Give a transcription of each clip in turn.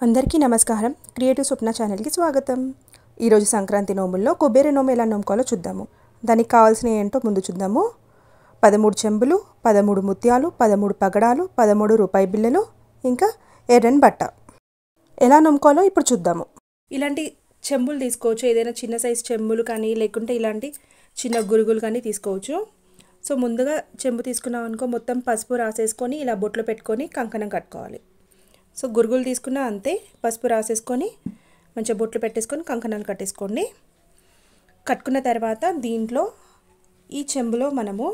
అందరికీ నమస్కారం. క్రియేటివ్ స్వప్న ఛానల్కి స్వాగతం. ఈరోజు సంక్రాంతి నోముల్లో కొబ్బరి నోము ఎలా నోముకోవాలో చూద్దాము. దానికి కావాల్సినవి ఏంటో ముందు చూద్దాము. 13 చెంబులు, 13 ముత్యాలు, 13 పగడాలు, 13 రూపాయి బిళ్ళలు, ఇంకా ఎర్రని బట్ట. ఎలా నోముకోవాలో ఇప్పుడు చూద్దాము. ఇలాంటి చెంబులు తీసుకోవచ్చు, ఏదైనా చిన్న సైజు చెంబులు కానీ లేకుంటే ఇలాంటి చిన్న గురుగులు కానీ తీసుకోవచ్చు. సో ముందుగా చెంబు తీసుకున్నాం అనుకో, మొత్తం పసుపు రాసేసుకొని ఇలా బొట్లో పెట్టుకొని కంకణం కట్టుకోవాలి. సో గురుగులు తీసుకున్నా అంతే, పసుపు రాసేసుకొని మంచిగా బొట్లు పెట్టేసుకొని కంకణాలు కట్టేసుకోండి. కట్టుకున్న తర్వాత దీంట్లో ఈ చెంబులో మనము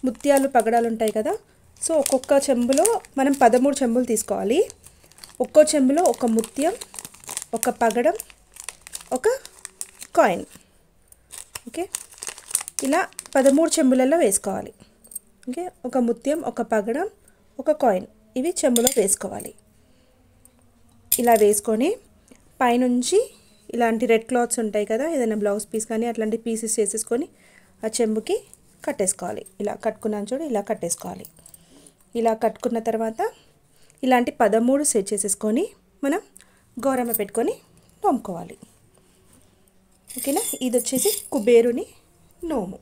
ముత్యాలు పగడాలు ఉంటాయి కదా, సో ఒక్కొక్క చెంబులో మనం 13 చెంబులు తీసుకోవాలి. ఒక్కో చెంబులో ఒక ముత్యం, ఒక పగడం, ఒక కాయిన్. ఓకే, ఇలా 13 చెంబులలో వేసుకోవాలి. ఓకే, ఒక ముత్యం, ఒక పగడం, ఒక కాయిన్, ఇవి చెంబులో వేసుకోవాలి. ఇలా వేసుకొని పైనుంచి ఇలాంటి రెడ్ క్లాత్స్ ఉంటాయి కదా, ఏదైనా బ్లౌజ్ పీస్ కానీ అట్లాంటి పీసెస్ చేసేసుకొని ఆ చెంబుకి కట్టేసుకోవాలి. ఇలా కట్టుకున్నాను చూడు, ఇలా కట్టేసుకోవాలి. ఇలా కట్టుకున్న తర్వాత ఇలాంటి 13 సెట్ చేసేసుకొని మనం గౌరమ్మ పెట్టుకొని నోముకోవాలి. ఓకేనా, ఇది వచ్చేసి కుబేరుని నోము.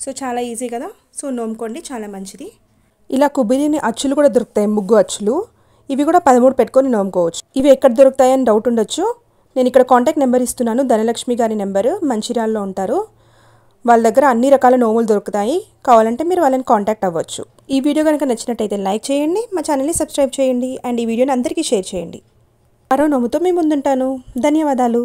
సో చాలా ఈజీ కదా, సో నోముకోండి, చాలా మంచిది. ఇలా కుబేరుని అచ్చులు కూడా దొరుకుతాయి, ముగ్గు అచ్చులు. ఇవి కూడా 13 పెట్టుకొని నోముకోవచ్చు. ఇవి ఎక్కడ దొరుకుతాయని డౌట్ ఉండొచ్చు. నేను ఇక్కడ కాంటాక్ట్ నెంబర్ ఇస్తున్నాను, ధనలక్ష్మి గారి నెంబరు, మంచిర్యాలలో ఉంటారు. వాళ్ళ దగ్గర అన్ని రకాల నోములు దొరుకుతాయి. కావాలంటే మీరు వాళ్ళని కాంటాక్ట్ అవ్వచ్చు. ఈ వీడియో కనుక నచ్చినట్టయితే లైక్ చేయండి, మా ఛానల్ని సబ్స్క్రైబ్ చేయండి, అండ్ ఈ వీడియోని అందరికీ షేర్ చేయండి. మరో నోముతో మీ ముందుంటాను. ధన్యవాదాలు.